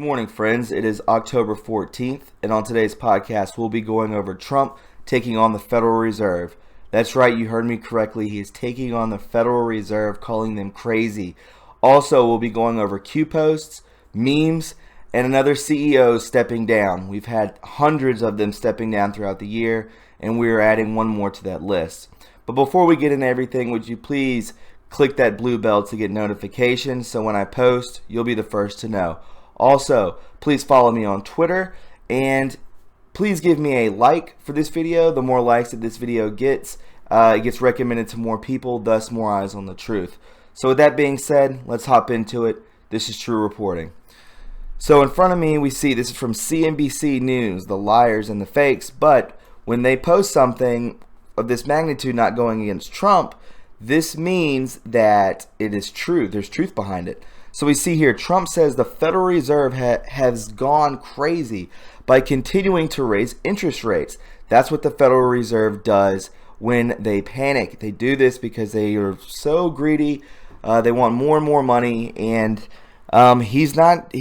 Good morning, friends. It is October 14th, and on today's podcast, we'll be going over Trump taking on the Federal Reserve. That's right, you heard me correctly. He is taking on the Federal Reserve, calling them crazy. Also, we'll be going over Q posts, memes, and another CEO stepping down. We've had hundreds of them stepping down throughout the year, and we're adding one more to that list. But before we get into everything, would you please click that blue bell to get notifications so when I post, you'll be the first to know. Also, please follow me on Twitter, and please give me a like for this video. The more likes that this video gets, it gets recommended to more people, thus more eyes on the truth. So with that being said, let's hop into it. This is True Reporting. So in front of me, we see this is from CNBC News, the liars and the fakes, but when they post something of this magnitude not going against Trump, this means that it is true. There's truth behind it. So we see here, Trump says the Federal Reserve has gone crazy by continuing to raise interest rates. That's what the Federal Reserve does when they panic. They do this because they are so greedy. They want more and more money, and he's not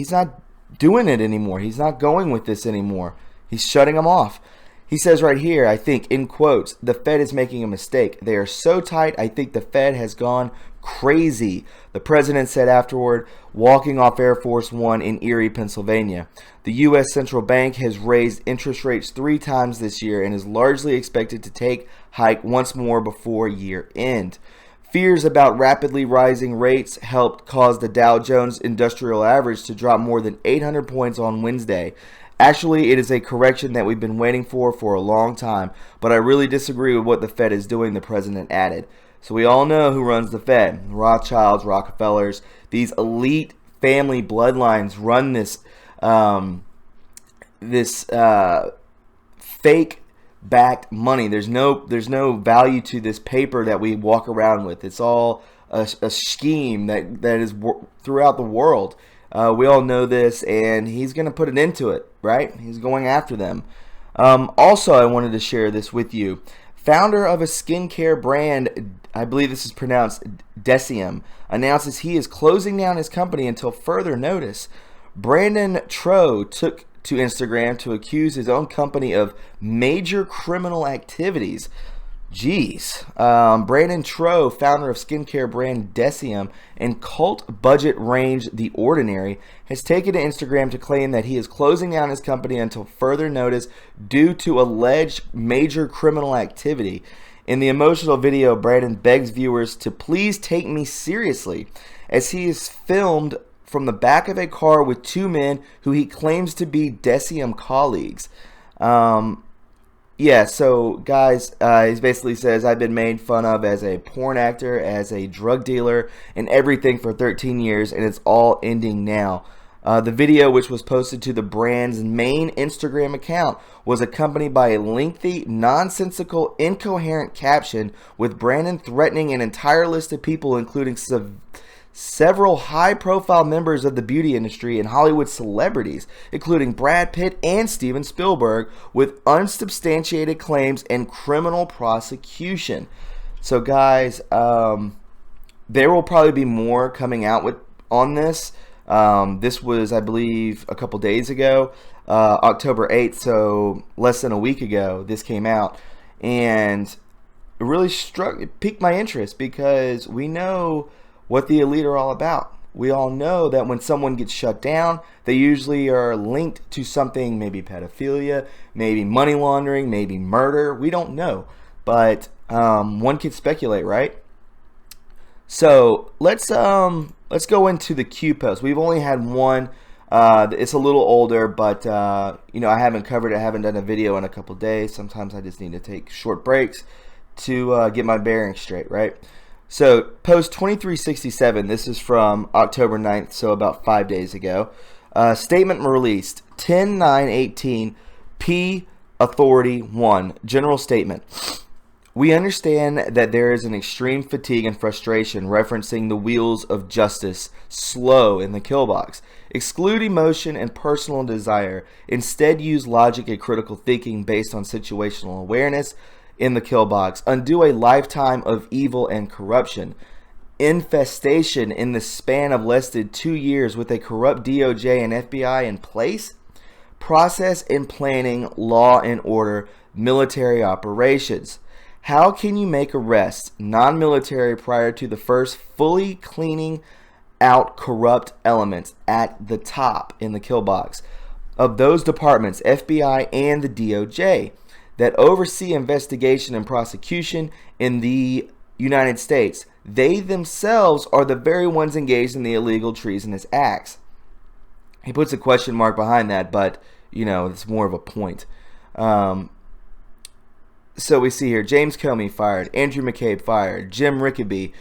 doing it anymore. He's not going with this anymore. He's shutting them off. He says right here, I think, in quotes, the Fed is making a mistake. They are so tight, I think the Fed has gone crazy. The president said afterward, walking off Air Force One in Erie, Pennsylvania. The U.S. Central Bank has raised interest rates 3 times this year and is largely expected to hike once more before year end. Fears about rapidly rising rates helped cause the Dow Jones Industrial Average to drop more than 800 points on Wednesday. Actually, it is a correction that we've been waiting for a long time, but I really disagree with what the Fed is doing, the president added. So we all know who runs the Fed. Rothschilds, Rockefellers, these elite family bloodlines run this fake-backed money. There's no value to this paper that we walk around with. It's all a scheme that is throughout the world. We all know this, and he's going to put an end to it, right? He's going after them. Also, I wanted to share this with you. Founder of a skincare brand, I believe this is pronounced Decium, announces he is closing down his company until further notice. Brandon Troe took to Instagram to accuse his own company of major criminal activities. Jeez. Brandon Troe, founder of skincare brand Decium and cult budget range The Ordinary, has taken to Instagram to claim that he is closing down his company until further notice due to alleged major criminal activity. In the emotional video, Brandon begs viewers to please take me seriously as he is filmed from the back of a car with 2 men who he claims to be Decium colleagues. Yeah, so guys, he basically says, I've been made fun of as a porn actor, as a drug dealer, and everything for 13 years, and it's all ending now. The video, which was posted to the brand's main Instagram account, was accompanied by a lengthy, nonsensical, incoherent caption with Brandon threatening an entire list of people, including several high-profile members of the beauty industry and Hollywood celebrities, including Brad Pitt and Steven Spielberg, with unsubstantiated claims and criminal prosecution. So, guys, there will probably be more coming out on this. This was, I believe, a couple days ago, October 8th, so less than a week ago, this came out, and it really piqued my interest because we know what the elite are all about. We all know that when someone gets shut down, they usually are linked to something, maybe pedophilia, maybe money laundering, maybe murder. We don't know, but one can speculate, right? So let's go into the Q post. We've only had one. It's a little older, but you know, I haven't covered it. I haven't done a video in a couple days. Sometimes I just need to take short breaks to get my bearings straight, right? So, post 2367, this is from October 9th, so about 5 days ago. Statement released, 10/9/18, P Authority 1, General Statement. We understand that there is an extreme fatigue and frustration referencing the wheels of justice slow in the kill box. Exclude emotion and personal desire. Instead, use logic and critical thinking based on situational awareness in the kill box. Undo a lifetime of evil and corruption. infestation in the span of less than 2 years with a corrupt DOJ and FBI in place? Process and planning, law and order, military operations. How can you make arrests non-military prior to the first fully cleaning out corrupt elements at the top in the kill box of those departments, FBI and the DOJ, that oversee investigation and prosecution in the United States? They themselves are the very ones engaged in the illegal treasonous acts. He puts a question mark behind that, but, it's more of a point. So we see here, James Comey fired, Andrew McCabe fired, Jim Rickaby,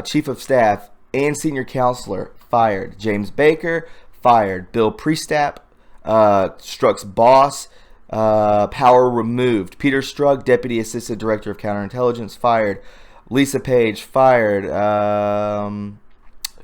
Chief of Staff and Senior Counselor, fired. James Baker, fired. Bill Priestap, Strzok's boss, power removed. Peter Strzok, Deputy Assistant Director of Counterintelligence, fired. Lisa Page, fired.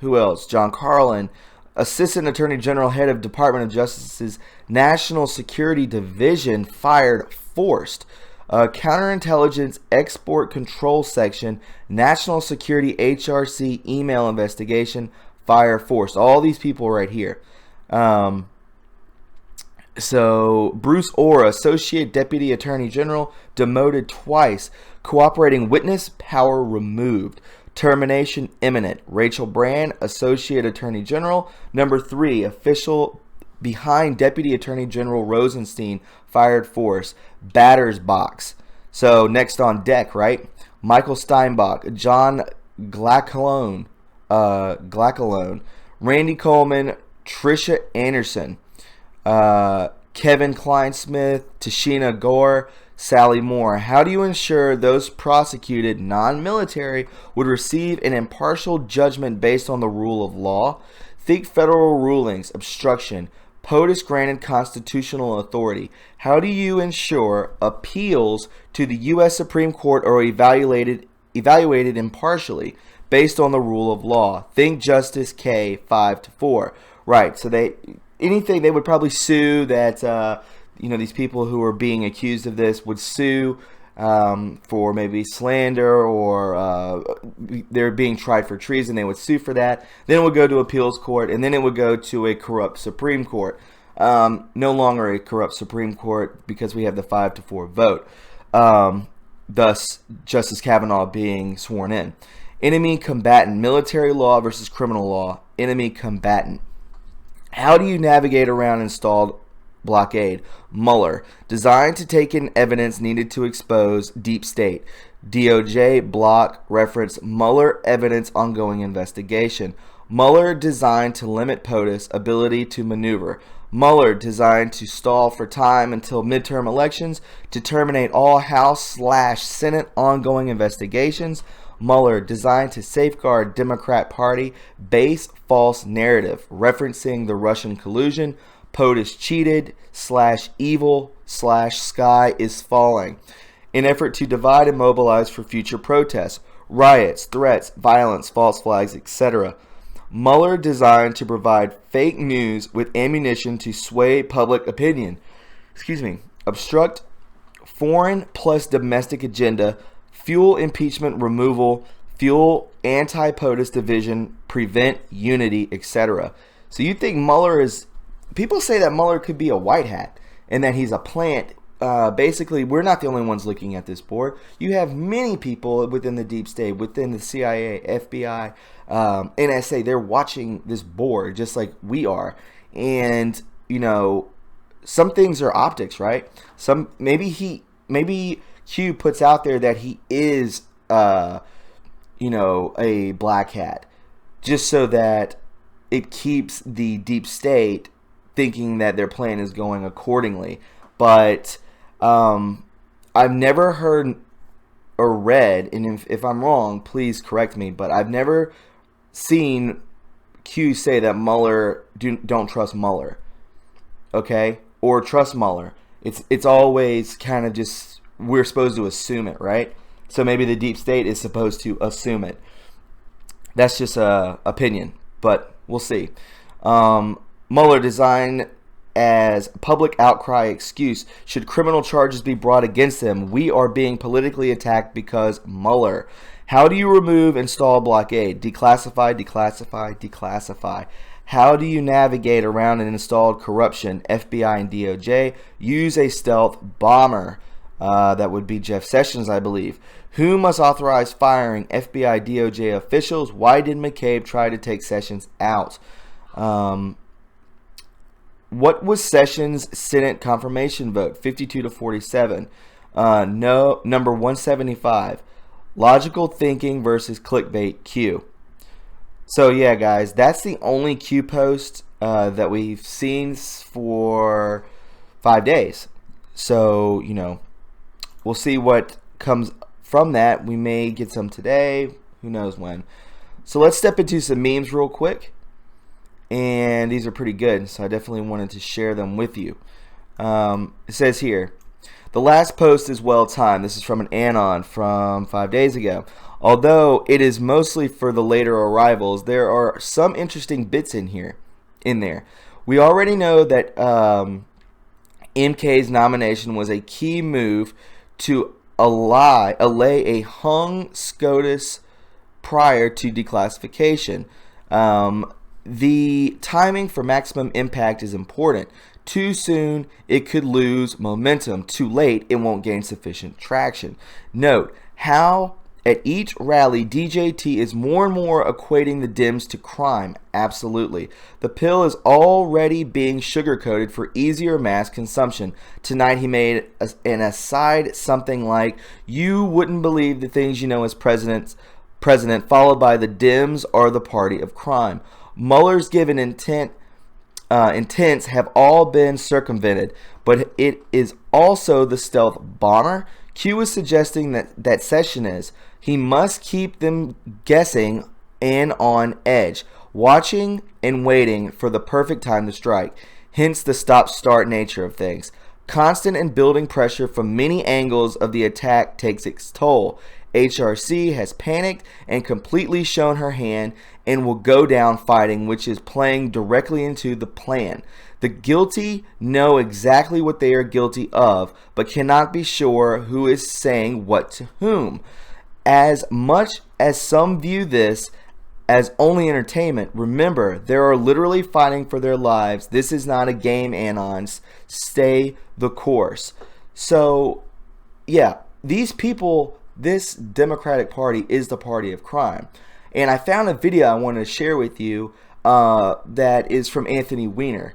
Who else? John Carlin, Assistant Attorney General, Head of Department of Justice's National Security Division, fired, forced. Counterintelligence Export Control Section, National Security HRC email investigation, fire, forced. All these people right here. So Bruce Orr, Associate Deputy Attorney General, demoted twice. Cooperating witness, power removed. Termination imminent. Rachel Brand, Associate Attorney General. Number 3, official behind Deputy Attorney General Rosenstein, fired, force. Batter's box. So next on deck, right? Michael Steinbach, John Glacalone, Randy Coleman, Tricia Anderson, Kevin Kleinsmith, Tashina Gore, Sally Moore. How do you ensure those prosecuted non-military would receive an impartial judgment based on the rule of law? Think federal rulings, obstruction, POTUS granted constitutional authority. How do you ensure appeals to the U.S. Supreme Court are evaluated impartially based on the rule of law? Think Justice K 5-4. Right. So they would probably sue that. These people who are being accused of this would sue for maybe slander or they're being tried for treason. They would sue for that. Then it would go to appeals court, and then it would go to a corrupt Supreme Court. No longer a corrupt Supreme Court because we have the 5-4 vote. Thus, Justice Kavanaugh being sworn in. Enemy combatant, military law versus criminal law. Enemy combatant. How do you navigate around installed blockade? Mueller, designed to take in evidence needed to expose deep state. DOJ block, reference Mueller evidence ongoing investigation. Mueller, designed to limit POTUS ability to maneuver. Mueller, designed to stall for time until midterm elections to terminate all House/Senate ongoing investigations. Mueller, designed to safeguard Democrat Party base false narrative referencing the Russian collusion. POTUS cheated /evil/sky is falling. In effort to divide and mobilize for future protests, riots, threats, violence, false flags, etc. Mueller, designed to provide fake news with ammunition to sway public opinion. Obstruct foreign plus domestic agenda, fuel impeachment removal, fuel anti-POTUS division, prevent unity, etc. So you think Mueller is... People say that Mueller could be a white hat and that he's a plant. Basically, we're not the only ones looking at this board. You have many people within the deep state, within the CIA, FBI, NSA. They're watching this board just like we are. And, some things are optics, right? Maybe Q puts out there that he is, a black hat just so that it keeps the deep state thinking that their plan is going accordingly. But I've never heard or read, and if I'm wrong, please correct me, but I've never seen Q say that Mueller, don't trust Mueller, okay? Or trust Mueller. It's always kind of just, we're supposed to assume it, right? So maybe the deep state is supposed to assume it. That's just a opinion, but we'll see. Mueller, designed as public outcry excuse should criminal charges be brought against them. We are being politically attacked because Mueller. How do you remove install blockade? Declassify, declassify, declassify. How do you navigate around an installed corruption? FBI and DOJ. Use a stealth bomber. That would be Jeff Sessions, I believe. Who must authorize firing FBI, DOJ officials? Why did McCabe try to take Sessions out? What was Sessions' Senate confirmation vote? 52 to 47. No, number 175. Logical thinking versus clickbait Q. So yeah, guys, that's the only Q post that we've seen for 5 days. So, you know, we'll see what comes from that. We may get some today. Who knows when. So let's step into some memes real quick. And these are pretty good, so I definitely wanted to share them with you. It says here, the last post is well timed. This is from an Anon from 5 days ago. Although it is mostly for the later arrivals, there are some interesting bits in there. We already know that MK's nomination was a key move to allay a hung SCOTUS prior to declassification. The timing for maximum impact is important. Too soon, it could lose momentum. Too late, it won't gain sufficient traction. Note how at each rally, DJT is more and more equating the Dems to crime. Absolutely. The pill is already being sugar-coated for easier mass consumption. Tonight he made an aside something like, you wouldn't believe the things you know as president, followed by the Dems are the party of crime. Mueller's given intents have all been circumvented, but it is also the stealth bomber. Q is suggesting that Session is. He must keep them guessing and on edge, watching and waiting for the perfect time to strike, hence the stop-start nature of things. Constant and building pressure from many angles of the attack takes its toll. HRC has panicked and completely shown her hand and will go down fighting, which is playing directly into the plan. The guilty know exactly what they are guilty of, but cannot be sure who is saying what to whom. As much as some view this as only entertainment, remember, they are literally fighting for their lives. This is not a game, Anons. Stay the course. So, yeah, these people, this Democratic Party is the party of crime. And I found a video I wanted to share with you that is from Anthony Weiner.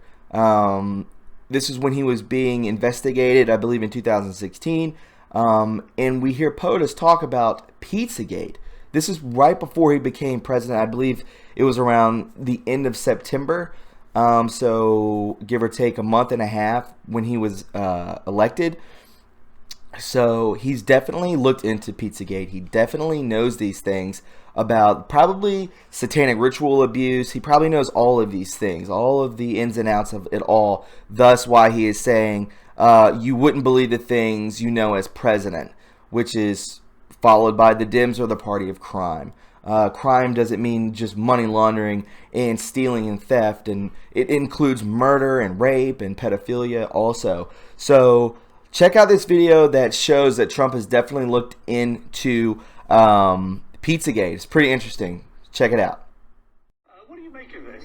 This is when he was being investigated, I believe in 2016. And we hear Potus talk about Pizzagate. This is right before he became president. I believe it was around the end of September. So give or take a month and a half when he was elected. So he's definitely looked into Pizzagate. He definitely knows these things about probably satanic ritual abuse. He probably knows all of these things, all of the ins and outs of it all. Thus why he is saying, you wouldn't believe the things you know as president, which is followed by the Dems are the party of crime. Crime doesn't mean just money laundering and stealing and theft, and it includes murder and rape and pedophilia also. So check out this video that shows that Trump has definitely looked into Pizzagate. It's pretty interesting. Check it out. What do you make of this?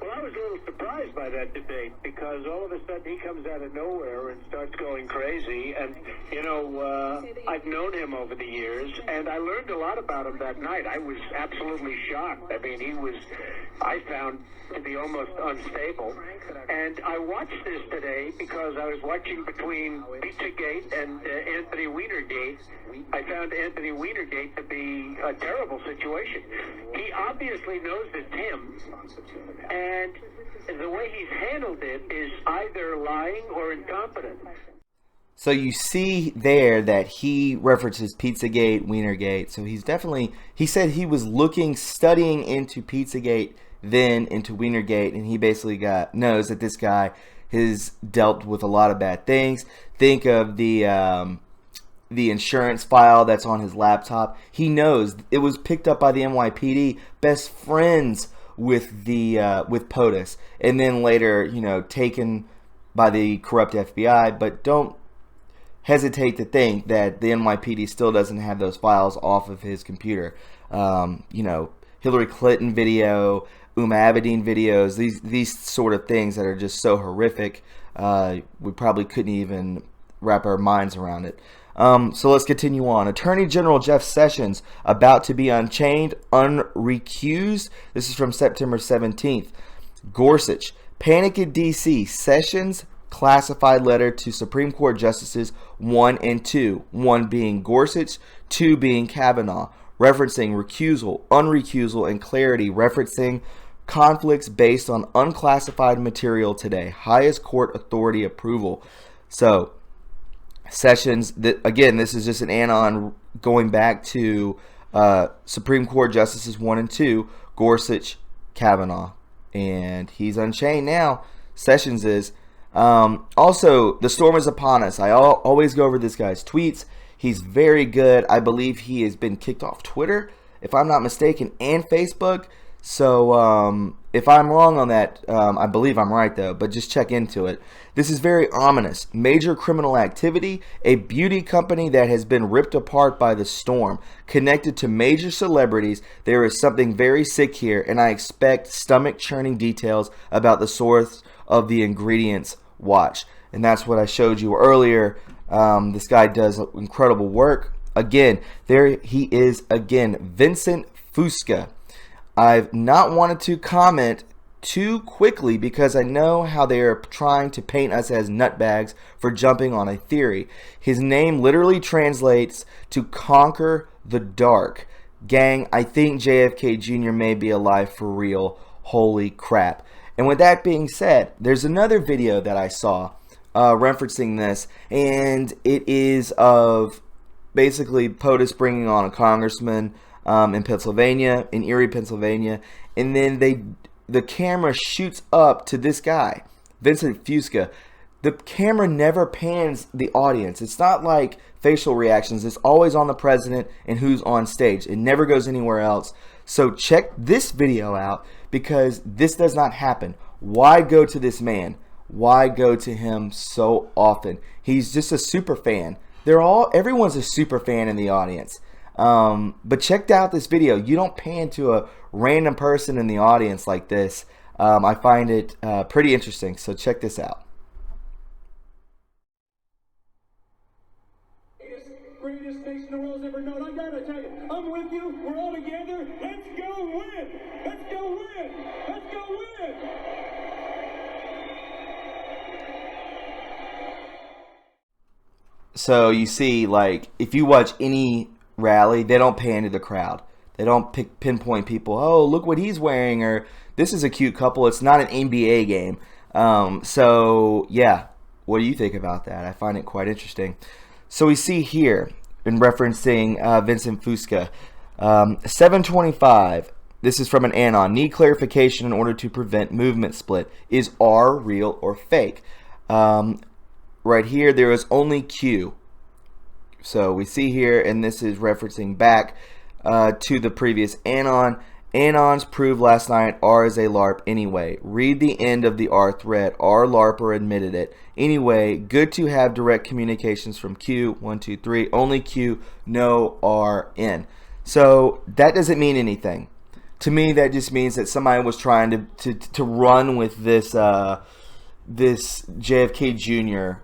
Well, I was a little surprised by that debate because all of a sudden he comes out of nowhere and starts going crazy. And, you know, I've known him over the years, and I learned a lot about him that night. I was absolutely shocked. I mean, he was, I found, to be almost unstable. And I watched this today because I was watching between Pizzagate and Anthony Weinergate. I found Anthony Weinergate to be a terrible situation. He obviously knows it's him, and the way he's handled it is either lying or incompetent. So you see there that he references Pizzagate, Weinergate. So he's definitely, he said he was studying into Pizzagate, then into Weinergate, and he basically knows that this guy has dealt with a lot of bad things. Think of the insurance file that's on his laptop. He knows it was picked up by the NYPD. Best friends with with Potus, and then later, taken by the corrupt FBI. But don't hesitate to think that the NYPD still doesn't have those files off of his computer. Hillary Clinton video, Abedin videos, these sort of things that are just so horrific, we probably couldn't even wrap our minds around it. So let's continue on. Attorney General Jeff Sessions about to be unchained, unrecused. This is from September 17th. Gorsuch, panic in D.C. Sessions classified letter to Supreme Court Justices 1 and 2, 1 being Gorsuch, 2 being Kavanaugh, referencing recusal, unrecusal, and clarity, referencing conflicts based on unclassified material today. Highest court authority approval. So, Sessions, again, this is just an anon going back to Supreme Court Justices 1 and 2, Gorsuch, Kavanaugh. And he's unchained now. Sessions is. Also, the storm is upon us. I always go over this guy's tweets. He's very good. I believe he has been kicked off Twitter, if I'm not mistaken, and Facebook. So if I'm wrong on that, I believe I'm right, though. But just check into it. This is very ominous. Major criminal activity. A beauty company that has been ripped apart by the storm. Connected to major celebrities. There is something very sick here, and I expect stomach-churning details about the source of the ingredients. Watch. And that's what I showed you earlier. This guy does incredible work. Again, there he is again, Vincent Fusca. I've not wanted to comment too quickly because I know how they are trying to paint us as nutbags for jumping on a theory. His name literally translates to conquer the dark. Gang, I think JFK Jr. may be alive for real. Holy crap. And with that being said, there's another video that I saw referencing this, and it is of basically POTUS bringing on a congressman in Pennsylvania, in Erie, Pennsylvania, and then the camera shoots up to this guy, Vincent Fusca. The camera never pans the audience. It's not like facial reactions. It's always on the president and who's on stage. It never goes anywhere else. So check this video out because this does not happen. Why go to this man? Why go to him so often? He's just a super fan. Everyone's a super fan in the audience. But check out this video. You don't pan to a random person in the audience like this. I find it pretty interesting. So check this out. Greatest nation the world's ever known. I gotta tell you, I'm with you. We're all together. Let's go win. Let's go win. Let's go win. So you see, like, if you watch any rally, they don't pan to the crowd. They don't pinpoint people. Oh, look what he's wearing, or this is a cute couple. It's not an NBA game. So yeah, what do you think about that? I find it quite interesting. So we see here, in referencing Vincent Fusca, 725. This is from an anon. Need clarification in order to prevent movement split. Is R real or fake? Right here, there is only Q. So we see here, and this is referencing back to the previous anon. Anons proved last night R is a LARP anyway. Read the end of the R thread. R LARPer admitted it. Anyway, good to have direct communications from Q. 1, 2, 3. Only Q, no R in. So that doesn't mean anything. To me, that just means that somebody was trying to run with this this JFK Jr.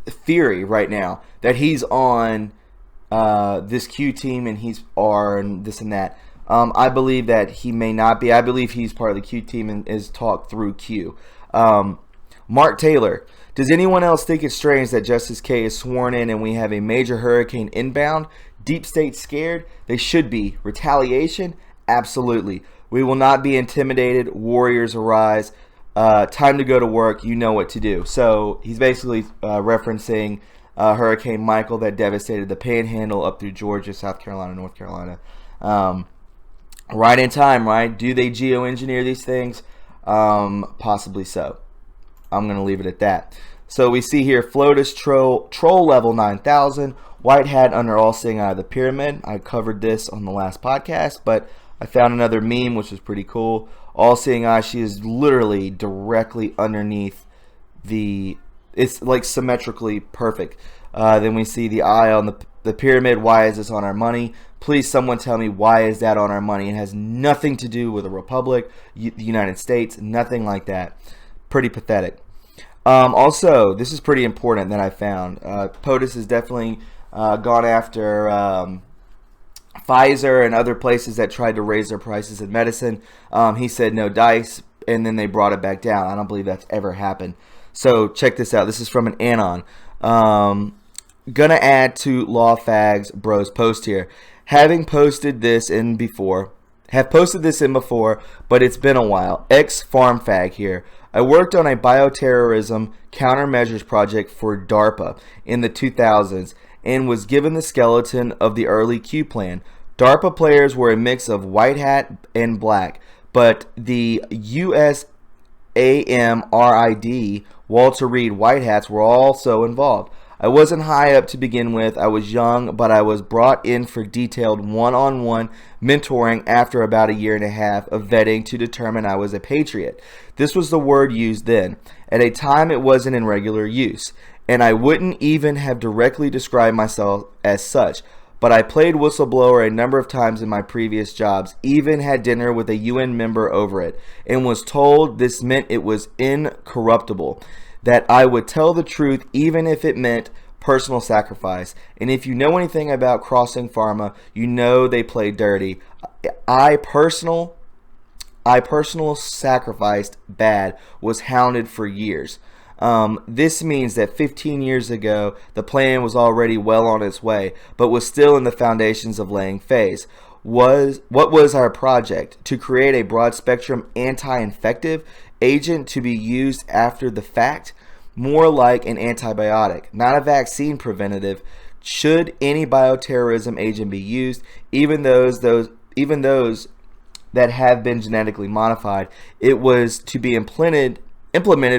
Theory right now that he's on this Q team and he's R and this and that. I believe that he may not be. I believe he's part of the Q team and is talked through Q. Mark Taylor. Does anyone else think it's strange that Justice K is sworn in and we have a major hurricane inbound? Deep state scared? They should be. Retaliation? Absolutely. We will not be intimidated. Warriors arise. Time to go to work. You know what to do. So he's basically referencing Hurricane Michael that devastated the Panhandle up through Georgia, South Carolina, North Carolina. Right in time, right? Do they geoengineer these things? Possibly so. I'm going to leave it at that. So we see here Flotus troll level 9,000. White hat under all seeing eye of the pyramid. I covered this on the last podcast, but I found another meme, which was pretty cool. All-seeing eye, she is literally directly underneath it's like symmetrically perfect. Then we see the eye on the pyramid. Why is this on our money? Please, someone tell me, why is that on our money? It has nothing to do with a republic, the United States, nothing like that. Pretty pathetic. Also, this is pretty important that I found. POTUS has definitely gone after Pfizer and other places that tried to raise their prices in medicine. He said no dice, and then they brought it back down. I don't believe that's ever happened. So check this out. This is from an Anon. Gonna add to Law Fags Bros post here. Having posted this in before, but it's been a while. Ex-farm fag here. I worked on a bioterrorism countermeasures project for DARPA in the 2000s and was given the skeleton of the early Q plan. DARPA players were a mix of white hat and black, but the USAMRID, Walter Reed white hats were also involved. I wasn't high up to begin with. I was young, but I was brought in for detailed one-on-one mentoring after about a year and a half of vetting to determine I was a patriot. This was the word used then. At a time it wasn't in regular use, and I wouldn't even have directly described myself as such. But I played whistleblower a number of times in my previous jobs, even had dinner with a UN member over it, and was told this meant it was incorruptible, that I would tell the truth even if it meant personal sacrifice. And if you know anything about Crossing Pharma, you know they play dirty. I personal sacrificed bad, was hounded for years. This means that 15 years ago, the plan was already well on its way, but was still in the foundations of laying phase. What was our project? To create a broad-spectrum anti-infective agent to be used after the fact, more like an antibiotic, not a vaccine preventative. Should any bioterrorism agent be used, even those that have been genetically modified, it was to be implemented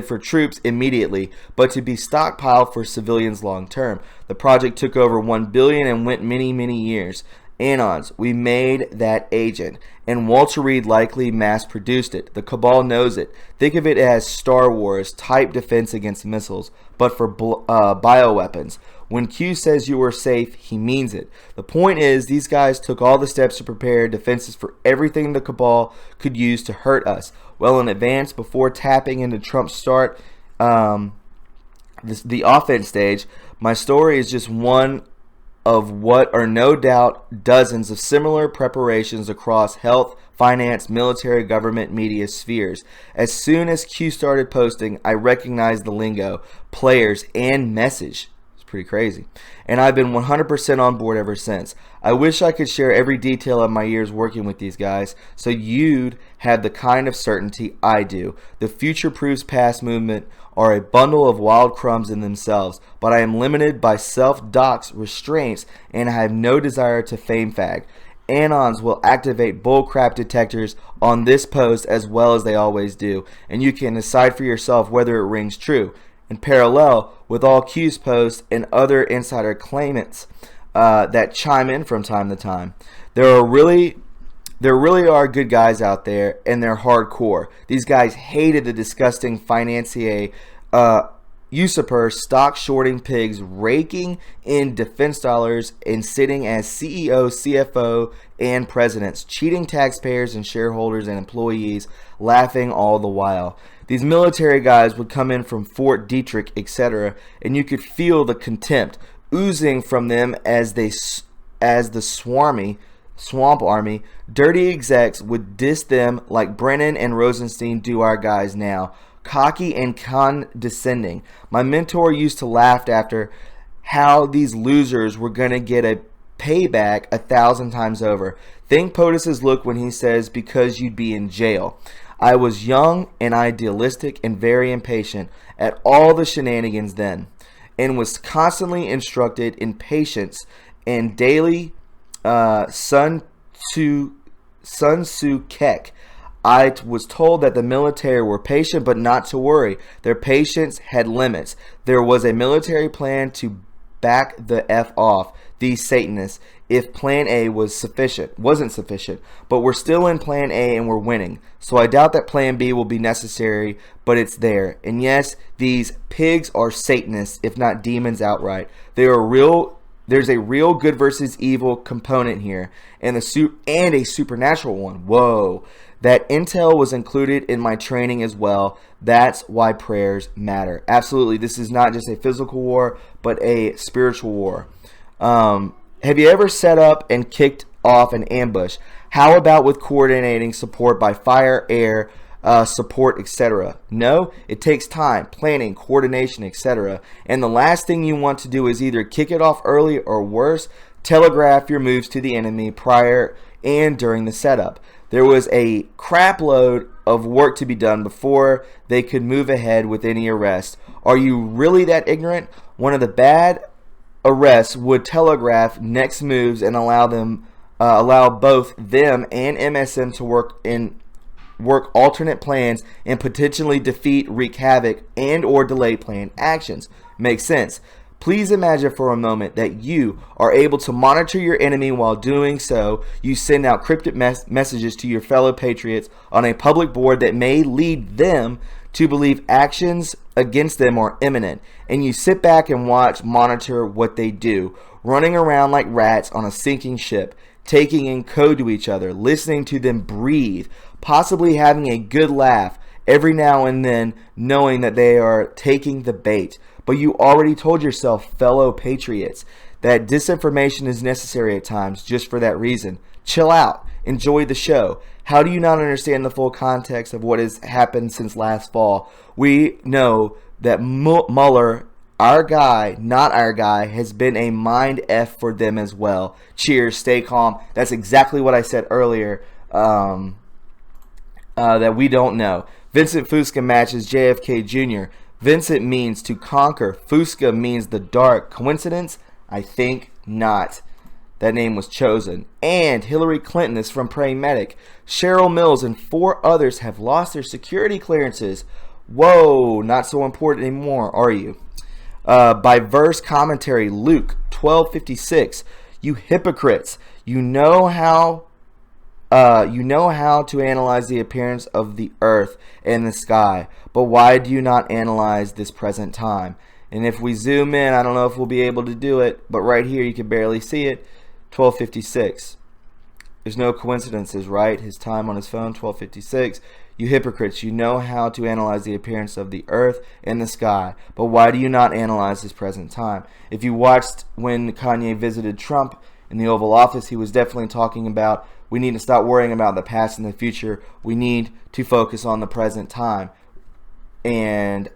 for troops immediately, but to be stockpiled for civilians long term. The project took over $1 billion and went many years. Anons, we made that agent, and Walter Reed likely mass-produced it. The cabal knows it. Think of it as Star Wars type defense against missiles, but for bioweapons. When Q says you are safe, he means it. The point is, these guys took all the steps to prepare defenses for everything the cabal could use to hurt us, well in advance before tapping into Trump's start the offense stage. My story is just one of what are no doubt dozens of similar preparations across health, finance, military, government, media spheres. As soon as Q started posting, I recognized the lingo, players, and message. It's pretty crazy. And I've been 100% on board ever since. I wish I could share every detail of my years working with these guys so you'd have the kind of certainty I do. The Future Proofs Past movement are a bundle of wild crumbs in themselves, but I am limited by self-dox restraints and I have no desire to fame fag. Anons will activate bullcrap detectors on this post as well as they always do, and you can decide for yourself whether it rings true. In parallel with all Q's posts and other insider claimants that chime in from time to time, there really are good guys out there, and they're hardcore. These guys hated the disgusting financier, usurper, stock shorting pigs, raking in defense dollars and sitting as CEO, CFO, and presidents, cheating taxpayers and shareholders and employees, laughing all the while. These military guys would come in from Fort Detrick, etc., and you could feel the contempt oozing from them as the swamp army. Dirty execs would diss them like Brennan and Rosenstein do our guys now, cocky and condescending. My mentor used to laugh after how these losers were going to get a payback 1,000 times over. Think POTUS's look when he says, because you'd be in jail. I was young and idealistic and very impatient at all the shenanigans then, and was constantly instructed in patience and daily Sun Tzu Kek. I was told that the military were patient but not to worry. Their patience had limits. There was a military plan to back the F off these Satanists if plan A wasn't sufficient, but we're still in plan A and we're winning. So I doubt that plan B will be necessary, but it's there. And yes, these pigs are Satanists, if not demons outright. There's a real good versus evil component here, and a supernatural one. Whoa. That intel was included in my training as well. That's why prayers matter. Absolutely, this is not just a physical war, but a spiritual war. Have you ever set up and kicked off an ambush? How about with coordinating support by fire, air, support, etc.? No, it takes time, planning, coordination, etc. And the last thing you want to do is either kick it off early or worse, telegraph your moves to the enemy prior and during the setup. There was a crap load of work to be done before they could move ahead with any arrest. Are you really that ignorant? One of the bad arrests would telegraph next moves and allow both them and MSM to work alternate plans and potentially defeat, wreak havoc, and or delay planned actions. Makes sense. Please imagine for a moment that you are able to monitor your enemy. While doing so, you send out cryptic messages to your fellow patriots on a public board that may lead them to believe actions against them are imminent, and you sit back and monitor what they do, running around like rats on a sinking ship, taking in code to each other, listening to them breathe, possibly having a good laugh every now and then, knowing that they are taking the bait. But you already told yourself, fellow patriots, that disinformation is necessary at times just for that reason. Chill out. Enjoy the show. How do you not understand the full context of what has happened since last fall? We know that Mueller, our guy, not our guy, has been a mind F for them as well. Cheers. Stay calm. That's exactly what I said earlier, that we don't know. Vincent Fusca matches JFK Jr. Vincent means to conquer. Fusca means the dark. Coincidence? I think not. That name was chosen. And Hillary Clinton is from Praying Medic. Cheryl Mills and 4 others have lost their security clearances. Whoa, not so important anymore, are you? By verse commentary, Luke 12:56. You hypocrites, you know how to analyze the appearance of the earth and the sky, but why do you not analyze this present time? And if we zoom in, I don't know if we'll be able to do it, but right here you can barely see it. 12:56. There's no coincidences, right? His time on his phone, 12:56. You hypocrites, you know how to analyze the appearance of the earth and the sky, but why do you not analyze this present time? If you watched when Kanye visited Trump in the Oval Office, he was definitely talking about we need to stop worrying about the past and the future. We need to focus on the present time. And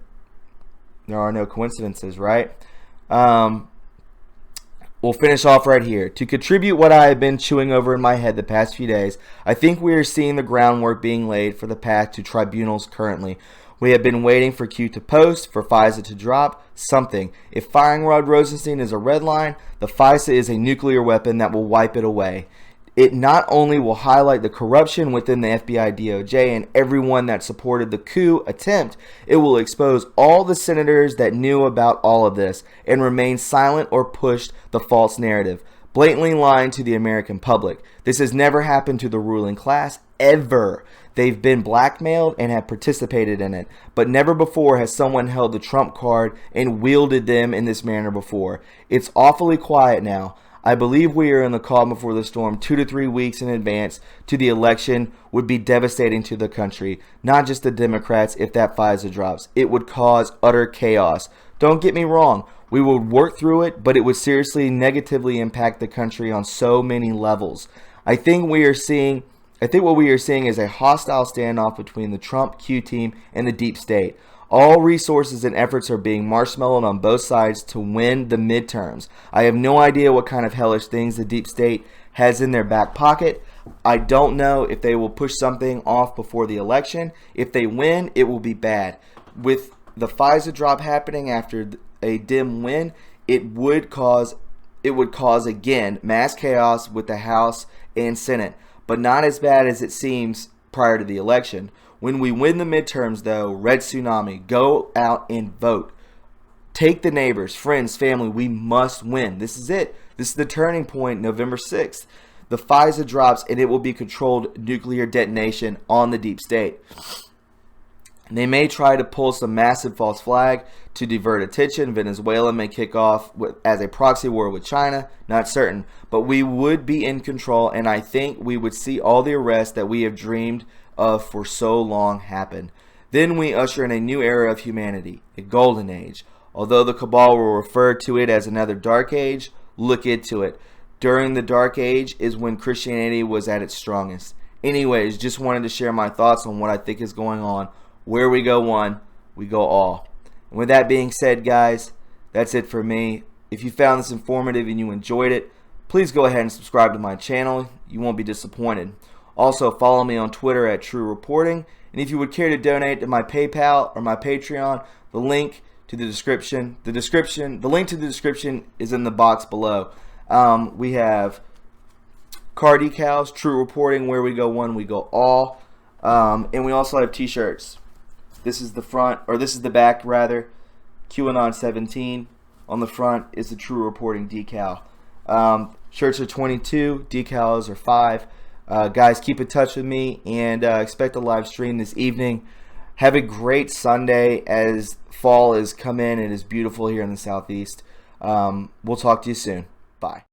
there are no coincidences, right? We'll finish off right here. To contribute what I have been chewing over in my head the past few days, I think we are seeing the groundwork being laid for the path to tribunals currently. We have been waiting for Q to post, for FISA to drop something. If firing Rod Rosenstein is a red line, the FISA is a nuclear weapon that will wipe it away. It not only will highlight the corruption within the FBI, DOJ, and everyone that supported the coup attempt, it will expose all the senators that knew about all of this and remained silent or pushed the false narrative, blatantly lying to the American public. This has never happened to the ruling class, ever. They've been blackmailed and have participated in it, but never before has someone held the Trump card and wielded them in this manner before. It's awfully quiet now. I believe we are in the calm before the storm. 2 to 3 weeks in advance to the election would be devastating to the country, not just the Democrats. If that FISA drops, it would cause utter chaos. Don't get me wrong, we would work through it, but it would seriously negatively impact the country on so many levels. I think what we are seeing is a hostile standoff between the Trump Q team and the deep state. All resources and efforts are being marshmallowed on both sides to win the midterms. I have no idea what kind of hellish things the deep state has in their back pocket. I don't know if they will push something off before the election. If they win, it will be bad. With the FISA drop happening after a dim win, it would cause again mass chaos with the House and Senate, but not as bad as it seems prior to the election. When we win the midterms, though, red tsunami, go out and vote. Take the neighbors, friends, family. We must win. This is it. This is the turning point, November 6th. The FISA drops, and it will be controlled nuclear detonation on the deep state. They may try to pull some massive false flag to divert attention. Venezuela may kick off as a proxy war with China. Not certain. But we would be in control, and I think we would see all the arrests that we have dreamed of for so long happen. Then we usher in a new era of humanity, a golden age. Although the cabal will refer to it as another dark age, look into it. During the dark age is when Christianity was at its strongest. Anyways, just wanted to share my thoughts on what I think is going on. Where we go one, we go all. And with that being said, guys, that's it for me. If you found this informative and you enjoyed it, please go ahead and subscribe to my channel. You won't be disappointed. Also, follow me on Twitter at True Reporting. And if you would care to donate to my PayPal or my Patreon, the link to the description. The link to the description is in the box below. We have car decals, True Reporting, where we go one, we go all. And we also have t-shirts. This is the front, or this is the back rather. QAnon 17. On the front is the True Reporting decal. Shirts are $22, decals are $5. Guys, keep in touch with me, and expect a live stream this evening. Have a great Sunday as fall has come in and is beautiful here in the Southeast. We'll talk to you soon. Bye.